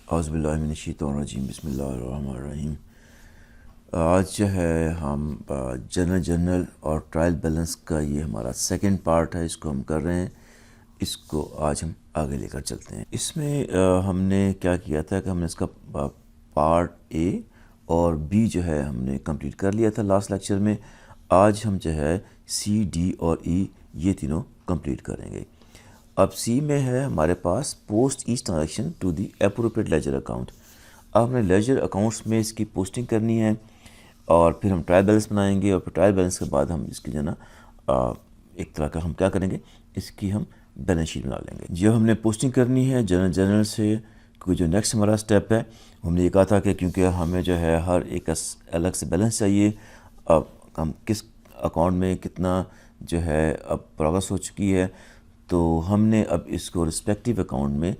औज़ुबिल्लाहिमिनश्शैतानिर्रजीम बिस्मिल्लाहिर्रहमानिर्रहीम। आज जो है हम जनरल और ट्रायल बैलेंस का ये हमारा सेकंड पार्ट है, इसको हम कर रहे हैं। इसको आज हम आगे लेकर चलते हैं। इसमें हमने क्या किया था कि हमने इसका पार्ट ए और बी जो है हमने कंप्लीट कर लिया था लास्ट लेक्चर में। आज हम जो है सी, डी और ई ये तीनों कंप्लीट करेंगे। अब सी में है हमारे पास post each transaction to the appropriate ledger account. अब हमने लेजर अकाउंट्स में इसकी पोस्टिंग करनी है और फिर हम ट्रायल बैलेंस बनाएंगे और फिर ट्रायल बैलेंस के बाद हम इसकी जो ना एक तरह का हम क्या करेंगे, इसकी हम बैलेंस शीट बना लेंगे। जो हमने पोस्टिंग करनी है जनरल से, क्योंकि जो नेक्स्ट हमारा स्टेप है, हमने ये कहा था कि क्योंकि हमें जो है हर एक अलग से बैलेंस चाहिए। अब हम किस अकाउंट में कितना जो है अब प्रोग्रेस हो चुकी है, तो हमने अब इसको रिस्पेक्टिव अकाउंट में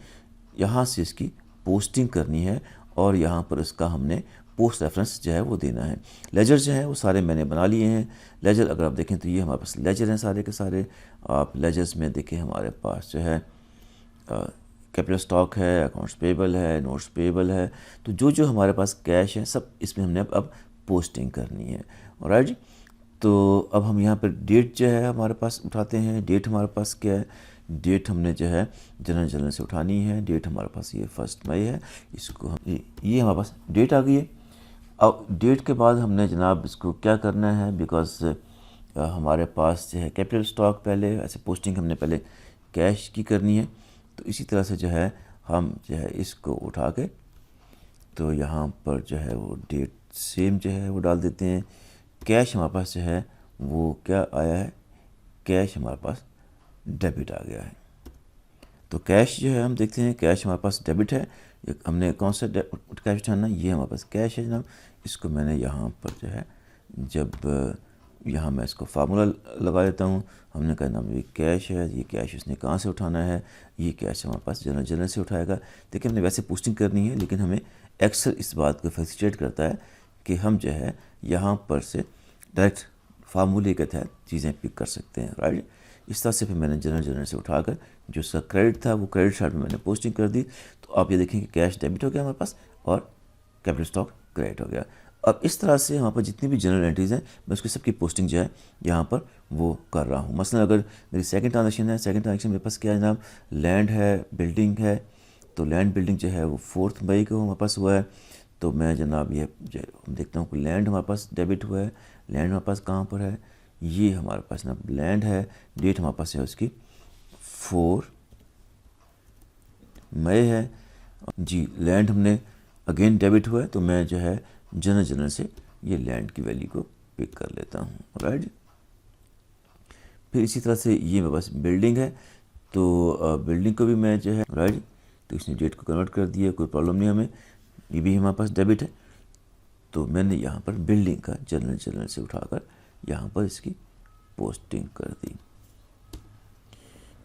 यहाँ से इसकी पोस्टिंग करनी है और यहाँ पर इसका हमने पोस्ट रेफरेंस जो है वो देना है। लेजर जो है वो सारे मैंने बना लिए हैं। लेजर अगर आप देखें तो ये हमारे पास लेजर हैं सारे के सारे। आप लेजर्स में देखें हमारे पास जो है कैपिटल स्टॉक है, अकाउंट्स पेबल है, नोट्स पेबल है। तो जो जो हमारे पास कैश है सब इसमें हमने अब पोस्टिंग करनी है। राइट जी। तो अब हम यहाँ पर डेट जो है हमारे पास उठाते हैं। डेट हमारे पास क्या है, डेट हमने जो है जनरल से उठानी है। डेट हमारे पास ये 1 मई है। इसको हम ये हमारे पास डेट आ गई है। अब डेट के बाद हमने जनाब इसको क्या करना है, बिकॉज हमारे पास जो है कैपिटल स्टॉक पहले ऐसे पोस्टिंग हमने पहले कैश की करनी है। तो इसी तरह से जो है हम जो है इसको उठा के तो यहाँ पर जो है वो डेट सेम जो है वो डाल देते हैं। कैश हमारे पास जो है वो क्या आया है, कैश हमारे पास डेबिट आ गया है। तो कैश जो है हम देखते हैं, कैश हमारे पास डेबिट है। हमने कौन सा कैश उठाना, ये हमारे पास कैश है जनाब। इसको मैंने यहाँ पर जो है जब यहाँ मैं इसको फार्मूला लगा देता हूँ। हमने कहा ना ये कैश है, ये कैश उसने कहाँ से उठाना है, ये कैश हमारे पास जनरल से उठाएगा। देखिए हमने वैसे पोस्टिंग करनी है, लेकिन हमें एक्सेल इस बात को फैसिलिटेट करता है कि हम जो है यहाँ पर से डायरेक्ट फार्मूले के तहत चीज़ें पिक कर सकते हैं। राइट। इस तरह से फिर मैंने जनरल से उठाकर जो उसका क्रेडिट था वो क्रेडिट साइड में मैंने पोस्टिंग कर दी। तो आप ये देखें कि कैश डेबिट हो गया हमारे पास और कैपिटल स्टॉक क्रेडिट हो गया। अब इस तरह से वहाँ पर जितनी भी जनरल एंट्रीज़ हैं मैं उसकी सबकी पोस्टिंग जो है यहाँ पर वो कर रहा हूँ। मसलन अगर मेरी सेकंड ट्रांजैक्शन है, सेकंड ट्रांजैक्शन मेरे पास क्या है जनाब, लैंड है, बिल्डिंग है। तो लैंड बिल्डिंग जो है वो 4 मई को हमारे पास हुआ है। तो मैं जनाब ये देखता हूँ कि लैंड हमारे पास डेबिट हुआ है। लैंड हमारे पास कहाँ पर है, ये हमारे पास ना लैंड है। डेट हमारे पास है उसकी 4 मई है जी। लैंड हमने अगेन डेबिट हुआ है, तो मैं जो है जनरल से ये लैंड की वैल्यू को पिक कर लेता हूँ। राइट। फिर इसी तरह से ये मेरे पास बिल्डिंग है, तो बिल्डिंग को भी मैं जो है राइट, तो इसने डेट को कन्वर्ट कर दिया, कोई प्रॉब्लम नहीं हमें। ये भी हमारे पास डेबिट है, तो मैंने यहाँ पर बिल्डिंग का जनरल से उठाकर यहाँ पर इसकी पोस्टिंग कर दी।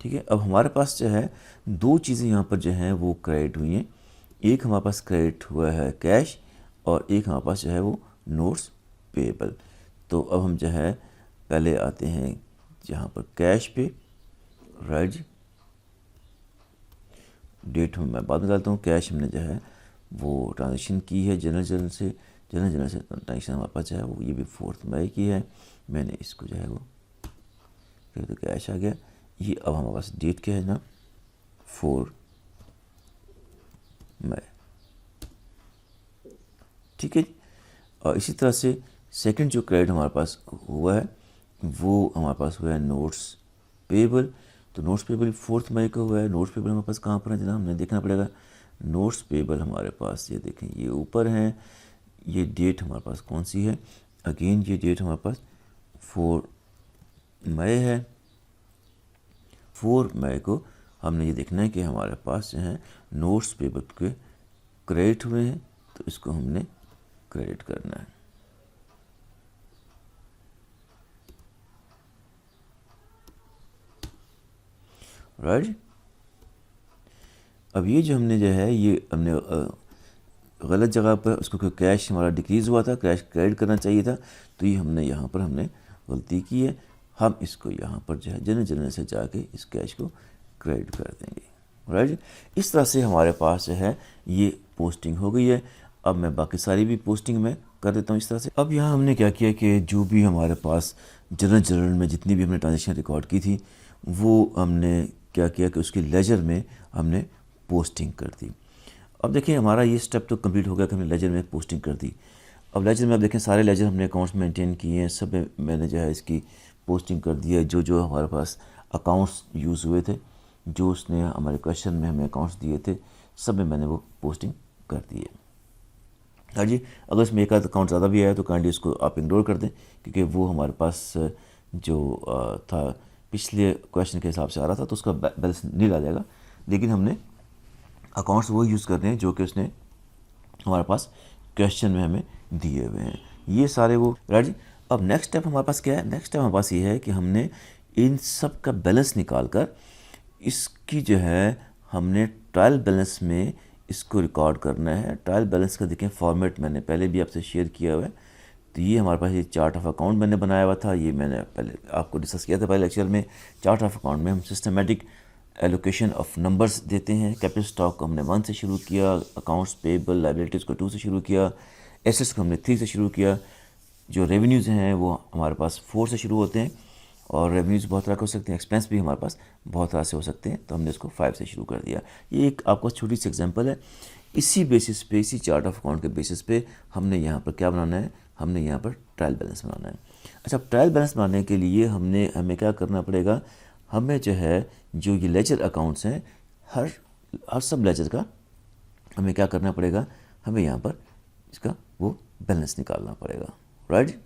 ठीक है। अब हमारे पास जो है दो चीज़ें यहाँ पर जो हैं वो क्रेडिट हुई हैं। एक हमारे पास क्रेडिट हुआ है कैश और एक हमारे पास जो है वो नोट्स पेएबल। तो अब हम जो है पहले आते हैं यहाँ पर कैश पे। राइट। डेट मैं बाद में डालता हूँ। कैश हमने जो है वो ट्रांजेक्शन की है जनरल से ट्रांजेक्शन हमारे पास जो है वो ये भी 4 मई की है। मैंने इसको जो है वो फिर तो कैश आ गया। ये अब हमारे पास डेट क्या है ना, 4 मई। ठीक है जी। और इसी तरह से सेकंड जो क्रेडिट हमारे पास हुआ है वो हमारे पास हुआ है नोट्स पेएबल। तो नोट्स पेएबल 4 मई को हुआ है। नोट्स पेएबल हमारे पास कहाँ पर है जनाब, हमें देखना पड़ेगा। नोट्स पेएबल हमारे पास ये देखें ये ऊपर हैं। ये डेट हमारे पास कौन सी है, अगेन ये डेट हमारे पास 4 मई है। 4 मई को हमने ये देखना है कि हमारे पास जो है नोट्स पेएबल के क्रेडिट हुए हैं, तो इसको हमने क्रेडिट करना है। राइट। अब ये जो हमने जो है ये हमने गलत जगह पर उसको, क्योंकि कैश हमारा डिक्रीज़ हुआ था, कैश क्रेडिट करना चाहिए था, तो ये हमने यहाँ पर हमने गलती की है। हम इसको यहाँ पर जो है जनरल से जाके इस कैश को क्रेडिट कर देंगे। राइट। इस तरह से हमारे पास जो है ये पोस्टिंग हो गई है। अब मैं बाकी सारी भी पोस्टिंग में कर देता हूँ इस तरह से। अब यहाँ हमने क्या किया कि जो भी हमारे पास जनरल में जितनी भी हमने ट्रांजेक्शन रिकॉर्ड की थी वो हमने क्या किया कि उसकी लेजर में हमने पोस्टिंग कर दी। अब देखिए हमारा ये स्टेप तो कंप्लीट हो गया कि हमने लेजर में पोस्टिंग कर दी। अब लेजर में आप देखें सारे लेजर हमने अकाउंट्स मेंटेन किए हैं, सब में मैंने जो है इसकी पोस्टिंग कर दी है। जो जो हमारे पास अकाउंट्स यूज़ हुए थे, जो उसने हमारे क्वेश्चन में हमें अकाउंट्स दिए थे, सब में मैंने वो पोस्टिंग कर दी है। हाँ जी, अगर इसमें एक आध अकाउंट ज़्यादा भी आया तो काइंडली उसको आप इग्नोर कर दें, क्योंकि वो हमारे पास जो था पिछले क्वेश्चन के हिसाब से आ रहा था, तो उसका बैलेंस नहीं डाल जाएगा। लेकिन हमने अकाउंट्स वो यूज़ करने हैं जो कि उसने हमारे पास क्वेश्चन में हमें दिए हुए हैं, ये सारे वो राइट जी। अब नेक्स्ट स्टेप हमारे पास क्या है? नेक्स्ट स्टेप हमारे पास ये है कि हमने इन सब का बैलेंस निकाल कर इसकी जो है हमने ट्रायल बैलेंस में इसको रिकॉर्ड करना है। ट्रायल बैलेंस का देखें फॉर्मेट मैंने पहले भी आपसे शेयर किया हुआ है। तो ये हमारे पास ये चार्ट ऑफ अकाउंट मैंने बनाया हुआ था, ये मैंने पहले आपको डिस्कस किया था पहले लेक्चर में। चार्ट ऑफ अकाउंट में हम सिस्टमेटिक एलोकेशन ऑफ नंबर्स देते हैं। कैपिटल स्टॉक को हमने 1 से शुरू किया, अकाउंट्स पेबल लाइबिलिटीज़ को 2 से शुरू किया, एसेट्स को हमने 3 से शुरू किया। जो रेवेन्यूज़ हैं वो हमारे पास 4 से शुरू होते हैं, और रेवेन्यूज़ बहुत तरह के हो सकते हैं, एक्सपेंस भी हमारे पास बहुत तरह से हो सकते हैं, तो हमने इसको 5 से शुरू कर दिया। ये एक आपको छोटी सी एग्जांपल है। इसी बेसिस पे, इसी चार्ट ऑफ अकाउंट के बेसिस पे हमने यहाँ पर क्या बनाना है? हमने यहाँ पर ट्रायल बैलेंस बनाना है। अच्छा, ट्रायल बैलेंस बनाने के लिए हमें क्या करना पड़ेगा? हमें जो है जो ये लेजर अकाउंट्स हैं, हर सब लेजर का हमें क्या करना पड़ेगा? हमें यहाँ पर इसका वो बैलेंस निकालना पड़ेगा, राइट।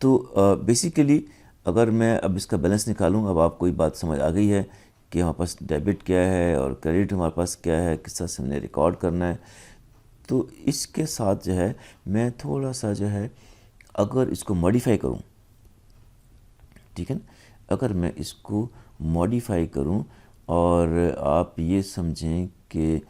तो बेसिकली अगर मैं अब इसका बैलेंस निकालूँ, अब आपको ये बात समझ आ गई है कि हमारे पास डेबिट क्या है और क्रेडिट हमारे पास क्या है, किस तरह से हमने रिकॉर्ड करना है। तो इसके साथ जो है मैं थोड़ा सा जो है अगर इसको मॉडिफाई करूँ, ठीक है ना, अगर मैं इसको मॉडिफाई करूं और आप ये समझें कि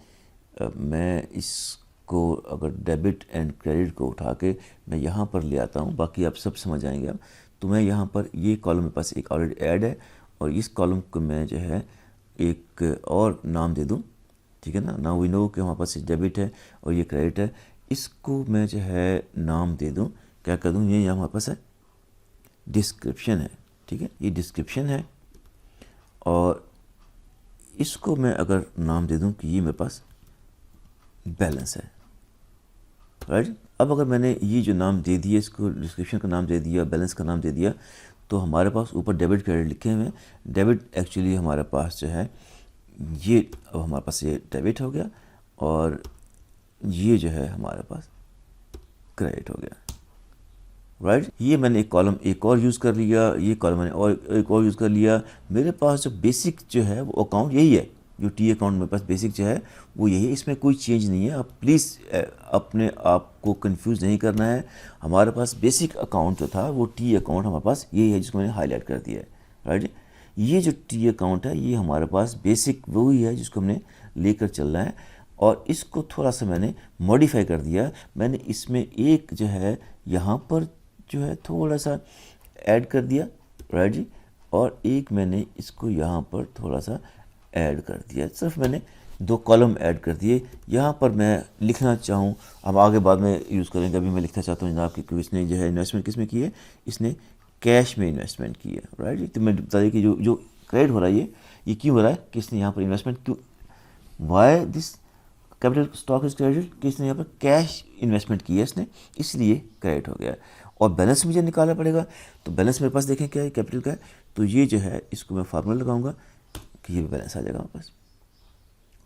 मैं इसको अगर डेबिट एंड क्रेडिट को उठा के मैं यहाँ पर ले आता हूँ, बाकी आप सब समझ आएंगे अब। तो मैं यहाँ पर ये कॉलम मेरे पास एक ऑलरेडी ऐड है, और इस कॉलम को मैं जो है एक और नाम दे दूँ, ठीक है ना। नाउ वी नो कि हमारे पास डेबिट है और ये क्रेडिट है। इसको मैं जो है नाम दे दूँ, क्या कर दूँ? ये हमारे पास है डिस्क्रिप्शन है, ठीक है, ये डिस्क्रिप्शन है। और इसको मैं अगर नाम दे दूं कि ये मेरे पास बैलेंस है, राइट। अब अगर मैंने ये जो नाम दे दिया, इसको डिस्क्रिप्शन का नाम दे दिया, बैलेंस का नाम दे दिया, तो हमारे पास ऊपर डेबिट क्रेडिट लिखे हुए हैं। डेबिट एक्चुअली हमारे पास जो है ये, अब हमारे पास ये डेबिट हो गया, और ये जो है हमारे पास क्रेडिट हो गया, राइट। ये मैंने एक कॉलम एक और यूज़ कर लिया, ये कॉलम मैंने और एक और यूज़ कर लिया। मेरे पास जो बेसिक जो है वो अकाउंट यही है, जो टी अकाउंट मेरे पास बेसिक जो है वो यही है, इसमें कोई चेंज नहीं है। आप प्लीज़ अपने आप को कंफ्यूज नहीं करना है। हमारे पास बेसिक अकाउंट जो था वो टी अकाउंट हमारे पास यही है, जिसको मैंने हाईलाइट कर दिया है, राइट। ये जो टी अकाउंट है ये हमारे पास बेसिक वही है जिसको हमने लेकर चलना है, और इसको थोड़ा सा मैंने मॉडिफाई कर दिया। मैंने इसमें एक जो है यहाँ पर जो है थोड़ा सा ऐड कर दिया, राइट जी, और एक मैंने इसको यहाँ पर थोड़ा सा ऐड कर दिया। सिर्फ मैंने 2 कॉलम ऐड कर दिए। यहाँ पर मैं लिखना चाहूँ, अब आगे बाद में यूज़ करेंगे, अभी मैं लिखना चाहता हूँ जनाब कि इसने जो है इन्वेस्टमेंट किस में की है? इसने कैश में इन्वेस्टमेंट की है, राइट जी। तो मैं बता दें कि जो क्रेडिट हो रहा है ये क्यों हो रहा है कि इसने यहाँ पर इन्वेस्टमेंट क्यों, why this capital stock is credit, कि इसने यहाँ पर कैश इन्वेस्टमेंट की है इसने, इसलिए क्रेडिट हो गया। और बैलेंस मुझे निकालना पड़ेगा, तो बैलेंस मेरे पास देखें क्या है, कैपिटल का है, तो ये जो है इसको मैं फार्मूला लगाऊंगा कि ये बैलेंस आ जाएगा मेरे पास,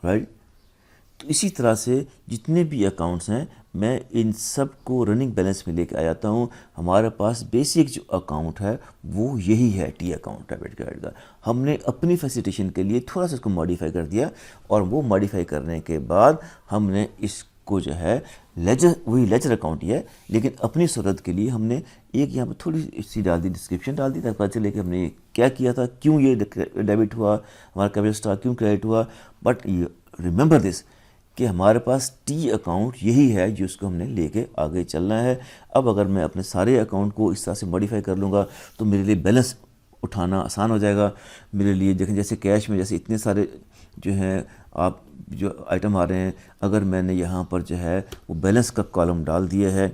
राइट। तो इसी तरह से जितने भी अकाउंट्स हैं मैं इन सब को रनिंग बैलेंस में लेके आ जाता हूँ। हमारे पास बेसिक जो अकाउंट है वो यही है, टी अकाउंट डेबिट क्रेडिट का। हमने अपनी फैसिलिटेशन के लिए थोड़ा सा इसको मॉडिफाई कर दिया, और वो मॉडिफाई करने के बाद हमने इसको जो है लेजर, वही लेजर अकाउंट ही है, लेकिन अपनी ज़रूरत के लिए हमने एक यहाँ पर थोड़ी सी डाल दी, डिस्क्रिप्शन डाल दी, ताकि पता चले कि हमने क्या किया था, क्यों ये डेबिट हुआ, हमारा कैपिटल स्टॉक क्यों क्रेडिट हुआ। बट रिमेंबर दिस कि हमारे पास टी अकाउंट यही है जिसको हमने लेके आगे चलना है। अब अगर मैं अपने सारे अकाउंट को इस तरह से मॉडिफाई कर लूँगा तो मेरे लिए बैलेंस उठाना आसान हो जाएगा। मेरे लिए देखें, जैसे कैश में जैसे इतने सारे जो हैं आप जो आइटम आ रहे हैं, अगर मैंने यहाँ पर जो है वो बैलेंस का कॉलम डाल दिया है,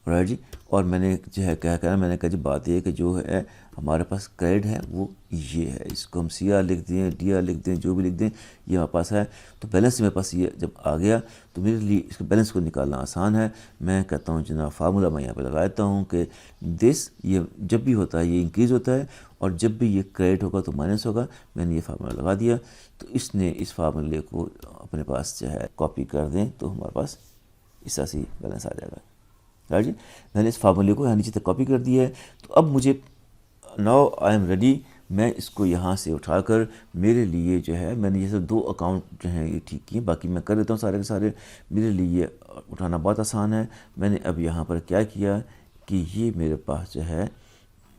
राइट जी, और मैंने जो है क्या कहना, मैंने कहा जी बात ये है कि जो है हमारे पास क्रेडिट है वो ये है, इसको हम सी आर लिख दें, डी आर लिख दें, जो भी लिख दें, ये हमारे पास है। तो बैलेंस मेरे पास ये जब आ गया तो मेरे लिए इसके बैलेंस को निकालना आसान है। मैं कहता हूँ जना फार्मूला मैं यहाँ पे लगा देता हूँ कि दिस, ये जब भी होता है ये इंक्रीज़ होता है, और जब भी ये क्रेडिट होगा तो माइनस होगा। मैंने ये फार्मूला लगा दिया, तो इसने इस फार्मूले को अपने पास जो है कॉपी कर दें तो हमारे पास इस तरह से बैलेंस आ जाएगा, राइट जी। मैंने इस फार्मूले को यहाँ नीचे तक कॉपी कर दिया है। तो अब मुझे नाउ आई एम रेडी, मैं इसको यहाँ से उठाकर मेरे लिए जो है, मैंने ये सब 2 अकाउंट जो हैं ये ठीक किए, बाकी मैं कर देता हूँ सारे के सारे। मेरे लिए ये उठाना बहुत आसान है। मैंने अब यहाँ पर क्या किया कि ये मेरे पास जो है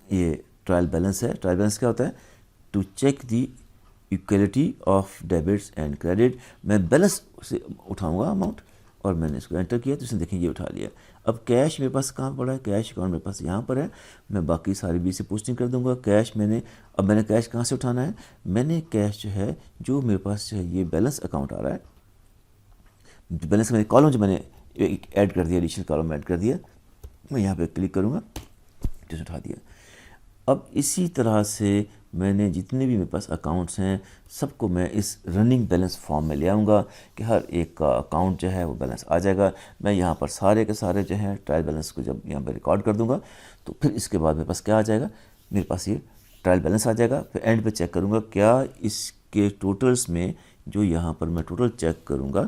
ये ट्रायल बैलेंस है। ट्रायल बैलेंस क्या होता है? To check the equality of debits and credit. मैं बैलेंस से उठाऊँगा अमाउंट, और मैंने इसको एंटर किया तो इसने देखें ये उठा लिया। अब कैश मेरे पास कहाँ पड़ा है? कैश अकाउंट मेरे पास यहाँ पर है। मैं बाकी सारी भी से पोस्टिंग कर दूंगा। कैश मैंने कैश कहाँ से उठाना है? मैंने कैश जो है, जो मेरे पास जो है ये बैलेंस अकाउंट आ रहा है, बैलेंस में कॉलम जो मैंने ऐड कर दिया, एडिशनल कॉलम ऐड कर दिया, मैं यहाँ पे क्लिक करूँगा तो उठा दिया। अब इसी तरह से मैंने जितने भी मेरे पास अकाउंट्स हैं सबको मैं इस रनिंग बैलेंस फॉर्म में ले आऊँगा कि हर एक का अकाउंट जो है वो बैलेंस आ जाएगा। मैं यहाँ पर सारे के सारे जो हैं ट्रायल बैलेंस को जब यहाँ पर रिकॉर्ड कर दूँगा तो फिर इसके बाद मेरे पास क्या आ जाएगा? मेरे पास ये ट्रायल बैलेंस आ जाएगा। फिर एंड पे चेक करूँगा क्या इसके टोटल्स में, जो यहाँ पर मैं टोटल चेक करूँगा,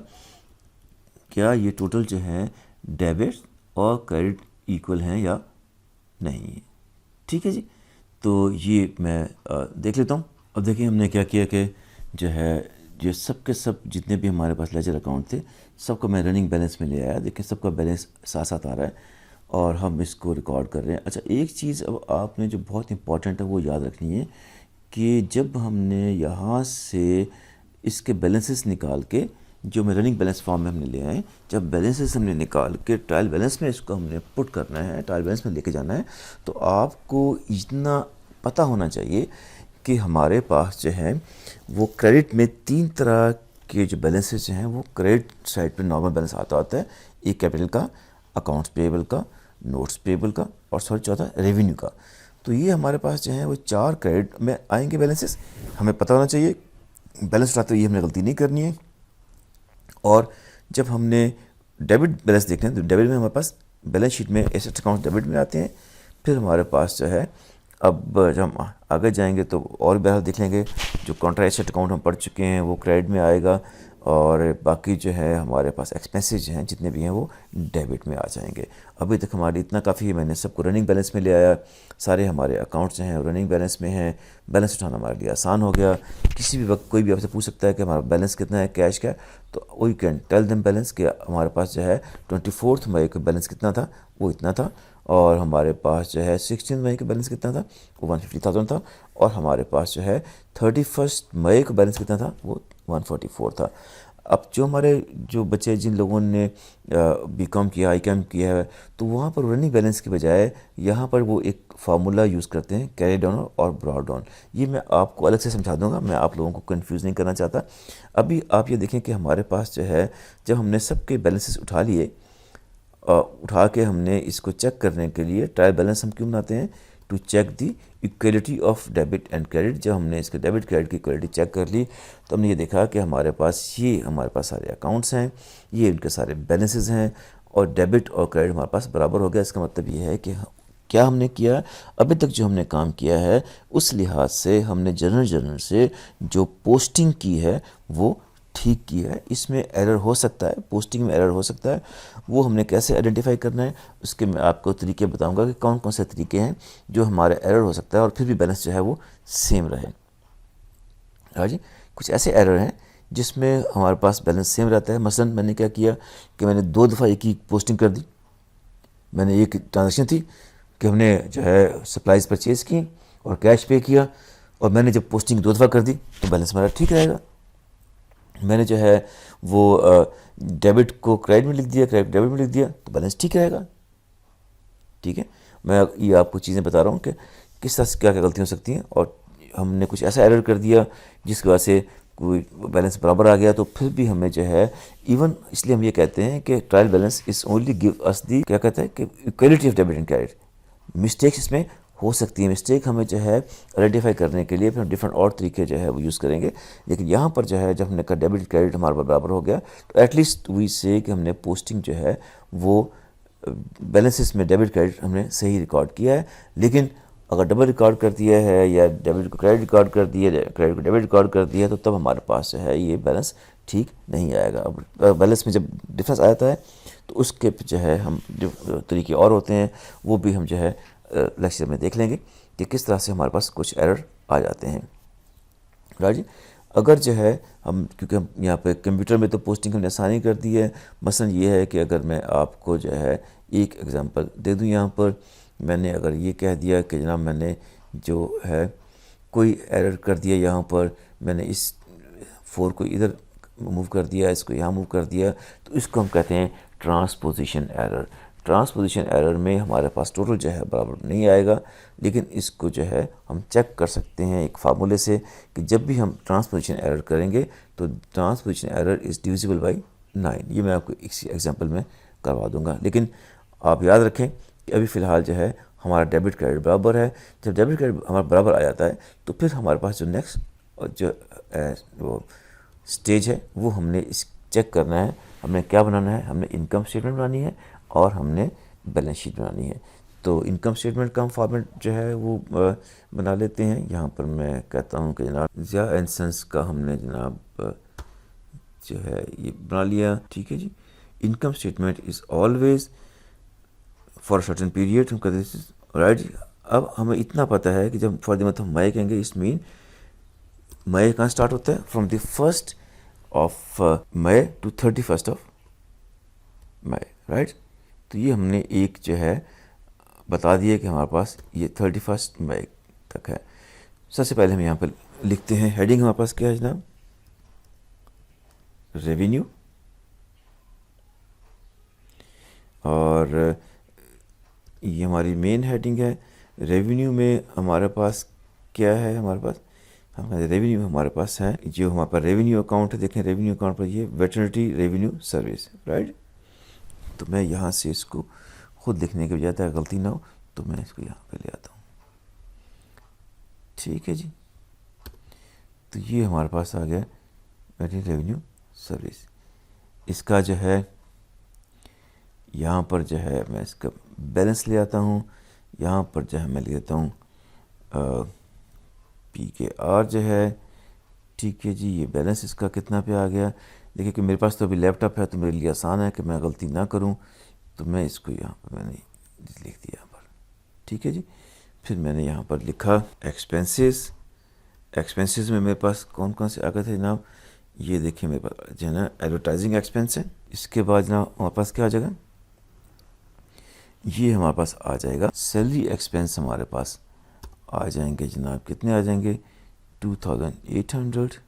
क्या ये टोटल जो है डेबिट और क्रेडिट इक्वल हैं या नहीं। ठीक है जी, तो ये मैं देख लेता हूँ। अब देखिए हमने क्या किया कि जो है ये सब के सब जितने भी हमारे पास लेजर अकाउंट थे सबको मैं रनिंग बैलेंस में ले आया। देखिए सबका बैलेंस साथ साथ आ रहा है और हम इसको रिकॉर्ड कर रहे हैं। अच्छा, एक चीज़ अब आपने जो बहुत इंपॉर्टेंट है वो याद रखनी है कि जब हमने यहाँ से इसके बैलेंसेस निकाल के, जो मैं रनिंग बैलेंस फॉर्म में हमने ले आए, जब बैलेंसेस हमने निकाल के ट्रायल बैलेंस में इसको हमने पुट करना है, ट्रायल बैलेंस में लेके जाना है, तो आपको इतना पता होना चाहिए कि हमारे पास जो है वो क्रेडिट में 3 तरह के जो बैलेंसेस हैं वो क्रेडिट साइड पे नॉर्मल बैलेंस आता होता है। एक कैपिटल का, अकाउंट्स पेएबल का, नोट्स पेएबल का, और चौथा रेवेन्यू का। तो ये हमारे पास जो है वो 4 क्रेडिट में आएंगे बैलेंसेस। हमें पता होना चाहिए बैलेंस उठाते हुए हमने गलती नहीं करनी है। और जब हमने डेबिट बैलेंस देखना है तो डेबिट में हमारे पास बैलेंस शीट में एसेट अकाउंट डेबिट में आते हैं। फिर हमारे पास जो है, अब जब हम आगे जाएंगे तो और बैलेंस देख लेंगे। जो कॉन्ट्रा एसेट अकाउंट हम पढ़ चुके हैं वो क्रेडिट में आएगा, और बाकी जो है हमारे पास एक्सपेंसेस हैं जितने भी हैं वो डेबिट में आ जाएंगे। अभी तक हमारी इतना काफ़ी है, मैंने सबको रनिंग बैलेंस में ले आया। सारे हमारे अकाउंट्स हैं रनिंग बैलेंस में हैं। बैलेंस उठाना हमारे लिए आसान हो गया। किसी भी वक्त कोई भी आपसे पूछ सकता है कि हमारा बैलेंस कितना है, कैश का, तो we can tell them balance कि हमारे पास जो है 24 मई का बैलेंस कितना था, वो इतना था, और हमारे पास जो है 16 मई का बैलेंस कितना था, वो 150,000 था, और हमारे पास जो है 31 मई का बैलेंस कितना था, वो 144 था। अब जो हमारे जो बच्चे जिन लोगों ने बीकॉम किया, आईकॉम किया है, तो वहाँ पर रनिंग बैलेंस के बजाय यहाँ पर वो एक फार्मूला यूज़ करते हैं, कैरी डाउन और ब्रॉड डाउन। ये मैं आपको अलग से समझा दूंगा, मैं आप लोगों को कंफ्यूज नहीं करना चाहता। अभी आप ये देखें कि हमारे पास जो है, जब हमने सबके बैलेंसेस उठा लिए, उठा के हमने इसको चेक करने के लिए ट्रायल बैलेंस हम क्यों बनाते हैं? To check the equality of debit and credit. जब हमने इसके डेबिट क्रेडिट की इक्वलिटी चेक कर ली तो हमने ये देखा कि हमारे पास सारे अकाउंट्स हैं, ये इनके सारे बैलेंसेस हैं, और डेबिट और क्रेडिट हमारे पास बराबर हो गया। इसका मतलब ये है कि क्या हमने किया, अभी तक जो हमने काम किया है उस लिहाज से हमने जर्नल से जो पोस्टिंग की है वो ठीक की है। इसमें एरर हो सकता है, पोस्टिंग में एरर हो सकता है, वो हमने कैसे आइडेंटिफाई करना है उसके मैं आपको तरीके बताऊंगा कि कौन कौन से तरीके हैं जो हमारे एरर हो सकता है और फिर भी बैलेंस जो है वो सेम रहे। हाँ जी, कुछ ऐसे एरर हैं जिसमें हमारे पास बैलेंस सेम रहता है। मसलन मैंने क्या किया कि मैंने 2 दफ़ा एक ही पोस्टिंग कर दी। मैंने एक ट्रांजेक्शन थी कि हमने जो है सप्लाईज परचेज़ की और कैश पे किया, और मैंने जब पोस्टिंग 2 दफ़ा कर दी तो बैलेंस हमारा ठीक रहेगा। मैंने जो है वो डेबिट को क्रेडिट में लिख दिया, क्रेडिट डेबिट में लिख दिया, तो बैलेंस ठीक रहेगा। ठीक है, मैं ये आपको चीज़ें बता रहा हूँ कि किस तरह से क्या क्या गलतियाँ हो सकती हैं। और हमने कुछ ऐसा एरर कर दिया जिसकी वजह से कोई बैलेंस बराबर आ गया तो फिर भी हमें जो है इवन, इसलिए हम ये कहते हैं कि trial balance is only give us the, क्या कहते हैं कि equality of debit and credit. Mistakes इसमें हो सकती है, मिस्टेक हमें जो है आइडेंटिफाई करने के लिए फिर हम डिफरेंट और तरीके जो है वो यूज़ करेंगे। लेकिन यहाँ पर जो है जब हमने कहा डेबिट क्रेडिट हमारे बराबर हो गया तो एटलीस्ट वी से कि हमने पोस्टिंग जो है वो बैलेंसेस में डेबिट क्रेडिट हमने सही रिकॉर्ड किया है। लेकिन अगर डबल रिकॉर्ड कर दिया है या डेबिट को क्रेडिट रिकॉर्ड कर दिया, क्रेडिट को डेबिट रिकॉर्ड कर दिया, तो तब हमारे पास जो है ये बैलेंस ठीक नहीं आएगा। अब बैलेंस में जब डिफरेंस आ जाता है तो उसके जो है हम जो तरीके और होते हैं वो भी हम जो है लेक्चर में देख लेंगे कि किस तरह से हमारे पास कुछ एरर आ जाते हैं। राइट जी, अगर जो है हम, क्योंकि हम यहाँ पे कंप्यूटर में तो पोस्टिंग हमने आसानी कर दी है। मसलन ये है कि अगर मैं आपको जो है एक एग्जांपल दे दूँ, यहाँ पर मैंने अगर ये कह दिया कि जनाब मैंने जो है कोई एरर कर दिया, यहाँ पर मैंने इस 4 को इधर मूव कर दिया, इसको यहाँ मूव कर दिया, तो इसको हम कहते हैं ट्रांसपोजिशन एरर। ट्रांसपोजिशन एरर में हमारे पास टोटल जो है बराबर नहीं आएगा, लेकिन इसको जो है हम चेक कर सकते हैं एक फार्मूले से कि जब भी हम ट्रांसपोजिशन एरर करेंगे तो transposition error is divisible by 9। ये मैं आपको इसी एग्जांपल में करवा दूंगा। लेकिन आप याद रखें कि अभी फ़िलहाल जो है हमारा डेबिट क्रेडिट बराबर है। जब डेबिट क्रेडिट हमारा बराबर आ जाता है तो फिर हमारे पास जो नेक्स्ट जो वो स्टेज है वो हमने इस चेक करना है, हमने क्या बनाना है, हमने इनकम स्टेटमेंट बनानी है और हमने बैलेंस शीट बनानी है। तो इनकम स्टेटमेंट का हम फॉर्मेट जो है वो बना लेते हैं। यहाँ पर मैं कहता हूँ कि जनाब ज़िया एंड सन्स का हमने जनाब जो है ये बना लिया। ठीक है जी, income statement is always for certain period, हम कहते हैं राइट। अब हमें इतना पता है कि जब फॉर द मंथ हम मई कहेंगे, इस मीन मई कहाँ स्टार्ट होता है, from the 1st of May to 31st of May, right. तो ये हमने एक जो है बता दिया कि हमारे पास ये 31 मई तक है। सबसे पहले हम यहाँ पर लिखते हैं हेडिंग हमारे पास क्या है जनाब, रेवेन्यू, और ये हमारी मेन हेडिंग है। रेवेन्यू में हमारे पास क्या है, हमारे पास हमारे रेवेन्यू हमारे पास है जो हमारे पास रेवेन्यू अकाउंट है। देखें रेवेन्यू अकाउंट पर ये वेटरनिटी रेवेन्यू सर्विस, राइट। तो मैं यहाँ से इसको खुद लिखने के बजाय ताकि गलती ना हो तो मैं इसको यहाँ पे ले आता हूँ। ठीक है जी, तो ये हमारे पास आ गया वेटरनिटी रेवेन्यू सर्विस। इसका जो है यहाँ पर जो है मैं इसका बैलेंस ले आता हूँ। यहाँ पर जो है मैं ले लेता हूँ PKR जो है। ठीक है जी, ये बैलेंस इसका कितना पे आ गया। देखिए कि मेरे पास तो अभी लैपटॉप है तो मेरे लिए आसान है कि मैं गलती ना करूं, तो मैं इसको यहाँ पर मैंने लिख दिया यहाँ पर। ठीक है जी, फिर मैंने यहाँ पर लिखा एक्सपेंसेस। एक्सपेंसेस में मेरे पास कौन कौन से आ गए थे जनाब, ये देखिए मेरे पास जो है ना एडवर्टाइजिंग एक्सपेंस है। इसके बाद जनाब हमारे पास क्या आ जाएगा, ये हमारे पास आ जाएगा सैलरी एक्सपेंस। हमारे पास आ जाएंगे जनाब, कितने आ जाएंगे 2800,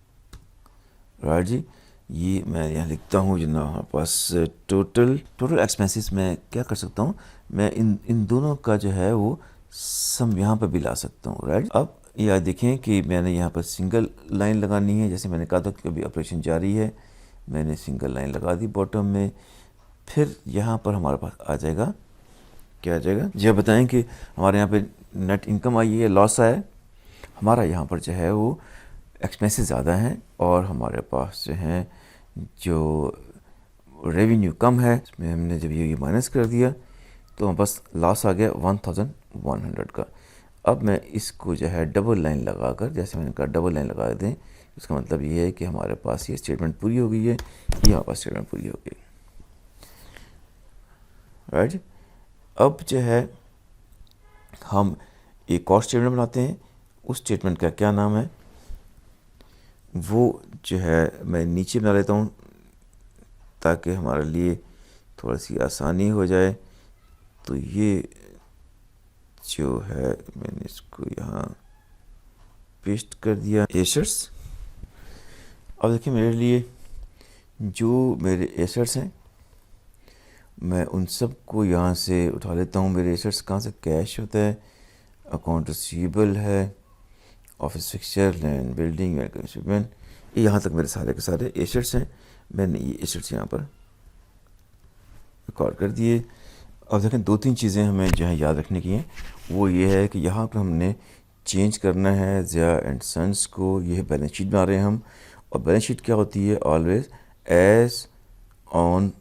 राइट जी। ये मैं यहाँ लिखता हूँ जनाब हमारे पास टोटल एक्सपेंसेस। मैं क्या कर सकता हूँ, मैं इन दोनों का जो है वो सम यहाँ पर भी ला सकता हूँ, राइट। अब यह देखें कि मैंने यहाँ पर सिंगल लाइन लगानी है, जैसे मैंने कहा था कि अभी ऑपरेशन जारी है, मैंने सिंगल लाइन लगा दी बॉटम में। फिर यहाँ पर हमारे पास आ जाएगा, क्या आ जाएगा जी, आप बताएं कि हमारे यहाँ पे नेट इनकम आई है, लॉस आया है। हमारा यहाँ पर जो है वो एक्सपेंसेस ज़्यादा हैं और हमारे पास जो है जो रेवेन्यू कम है। इसमें हमने जब ये माइनस कर दिया तो हमारे पास लॉस आ गया 1100 का। अब मैं इसको जो है डबल लाइन लगाकर, जैसे मैंने कहा डबल लाइन लगा दें, इसका मतलब ये है कि हमारे पास ये स्टेटमेंट पूरी हो गई है, ये हमारे पास स्टेटमेंट पूरी हो गई, राइट। अब जो है हम एक और स्टेटमेंट बनाते हैं। उस स्टेटमेंट का क्या नाम है वो जो है मैं नीचे बना लेता हूँ ताकि हमारे लिए थोड़ी सी आसानी हो जाए। तो ये जो है मैंने इसको यहाँ पेस्ट कर दिया, एसेट्स। अब देखिए मेरे लिए जो मेरे एसेट्स हैं मैं उन सब को यहाँ से उठा लेता हूँ। मेरे एसेट्स कहाँ से, कैश होता है, अकाउंट रिसीवेबल है, office fixture, land building, equipment, यहाँ तक मेरे सारे के सारे एसेट्स हैं। मैंने ये एसेट्स यहाँ पर रिकॉर्ड कर दिए। अब देखें, दो तीन चीज़ें हमें जो है याद रखने की हैं। वो ये है कि यहाँ पर हमने चेंज करना है ज़िया एंड सन्स को। ये बैलेंस शीट बना रहे हैं हम, और बैलेंस शीट क्या होती है? ऑलवेज एज ऑन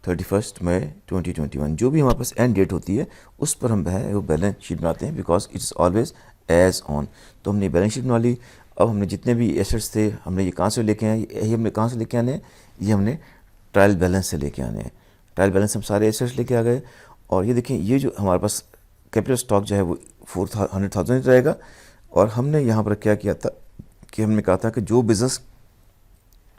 31 मई 2021, जो भी हमारे पास एंड डेट होती है उस पर हम है वो बैलेंस शीट बनाते हैं, because it is always as on. तो हमने बैलेंस शीट बना ली। अब हमने जितने भी एसेट्स थे हमने ये कहाँ से लेके आए? ये हमने कहाँ से लेके आने हैं? ये हमने ट्रायल बैलेंस से लेके आने हैं। ट्रायल बैलेंस हम सारे एसेट्स लेके आ गए। और ये देखें, ये जो हमारे पास कैपिटल स्टॉक जो है वो 400,000 रहेगा। और हमने यहाँ पर क्या किया था कि हमने कहा था कि जो बिज़नेस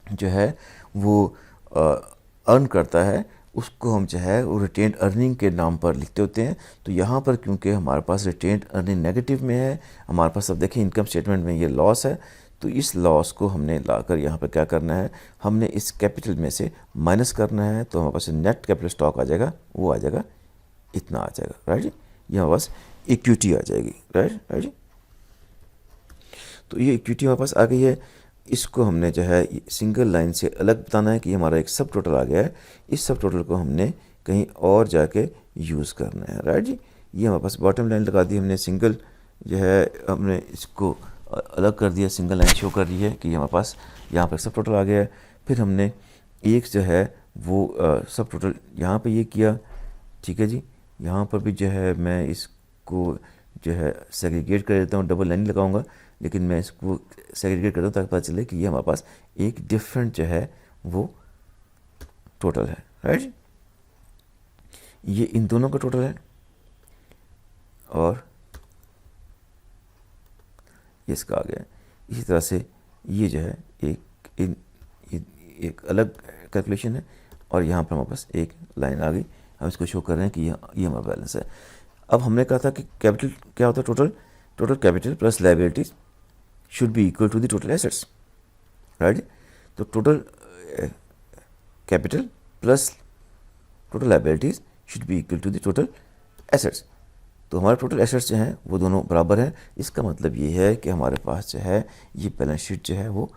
जो है वो अर्न करता है उसको हम जो है वो रिटेन्ड अर्निंग के नाम पर लिखते होते हैं। तो यहाँ पर क्योंकि हमारे पास रिटेन्ड अर्निंग नेगेटिव में है, हमारे पास अब देखिए इनकम स्टेटमेंट में ये लॉस है, तो इस लॉस को हमने लाकर यहाँ पर क्या करना है? हमने इस कैपिटल में से माइनस करना है। तो हमारे पास नेट कैपिटल स्टॉक आ जाएगा, वो आ जाएगा, इतना आ जाएगा, राइट जी। ये हमारे पास इक्विटी आ जाएगी, राइट जी। तो ये इक्विटी हमारे पास आ गई है। इसको हमने जो है सिंगल लाइन से अलग बताना है कि ये हमारा एक सब टोटल आ गया है। इस सब टोटल को हमने कहीं और जाके यूज़ करना है, राइट जी। ये हमारे पास बॉटम लाइन लगा दी हमने, सिंगल जो है हमने इसको अलग कर दिया, सिंगल लाइन शो कर रही है कि ये हमारे पास यहाँ पर सब टोटल आ गया है। फिर हमने एक जो है वो सब टोटल यहाँ पर ये किया, ठीक है जी। यहाँ पर भी जो है मैं इसको जो है सेग्रीगेट कर देता हूँ, डबल लाइन लगाऊंगा, लेकिन मैं इसको सेग्रीगेट करता हूँ ताकि पता चले कि ये हमारे पास एक डिफरेंट जो है वो टोटल है, राइट। ये इन दोनों का टोटल है और ये इसका आ गया। इसी तरह से ये जो है एक अलग कैलकुलेशन है, और यहाँ पर हमारे पास एक लाइन आ गई। हम इसको शो कर रहे हैं कि ये हमारा बैलेंस है। अब हमने कहा था कि कैपिटल क्या होता है? Total capital plus liabilities should be equal to the total assets, right. तो total capital plus total liabilities should be equal to the total assets. तो हमारे टोटल एसेट्स जो हैं वो दोनों बराबर हैं। इसका मतलब ये है कि हमारे पास जो है ये बैलेंस शीट जो है वो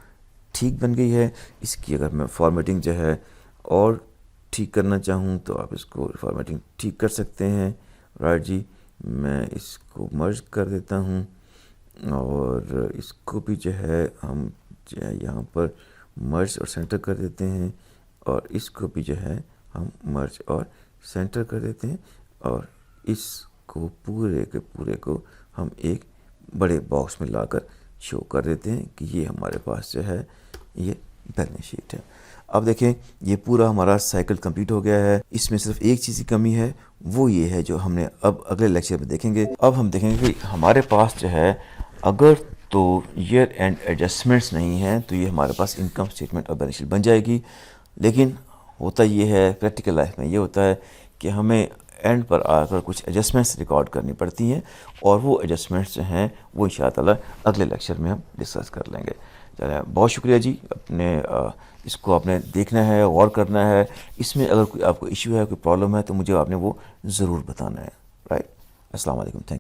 ठीक बन गई है। इसकी अगर मैं फॉर्मेटिंग जो है और ठीक करना चाहूँ तो आप इसको फॉर्मेटिंग ठीक कर सकते हैं, राइट जी। मैं इसको मर्ज कर देता हूँ और इसको भी जो है हम जो है यहाँ पर मर्ज और सेंटर कर देते हैं, और इसको भी जो है हम मर्ज और सेंटर कर देते हैं, और इसको पूरे के पूरे को हम एक बड़े बॉक्स में लाकर शो कर देते हैं कि ये हमारे पास जो है ये बैलेंस शीट है। अब देखें, ये पूरा हमारा साइकिल कंप्लीट हो गया है। इसमें सिर्फ एक चीज़ की कमी है, वो ये है जो हमने अब अगले लेक्चर में देखेंगे। अब हम देखेंगे कि हमारे पास जो है अगर तो ईयर एंड एडजस्टमेंट्स नहीं हैं तो ये हमारे पास इनकम स्टेटमेंट और बैलेंस शीट बन जाएगी। लेकिन होता ये है प्रैक्टिकल लाइफ में, ये होता है कि हमें एंड पर आकर कुछ एडजस्टमेंट्स रिकॉर्ड करनी पड़ती हैं, और वो एडजस्टमेंट्स जो हैं वो इंशाअल्लाह अगले लेक्चर में हम डिस्कस कर लेंगे। चलिए, बहुत शुक्रिया जी। इसको आपने देखना है, गौर करना है। इसमें अगर कोई आपको इशू है, कोई प्रॉब्लम है तो मुझे आपने वो ज़रूर बताना है, राइट। अस्सलाम वालेकुम, थैंक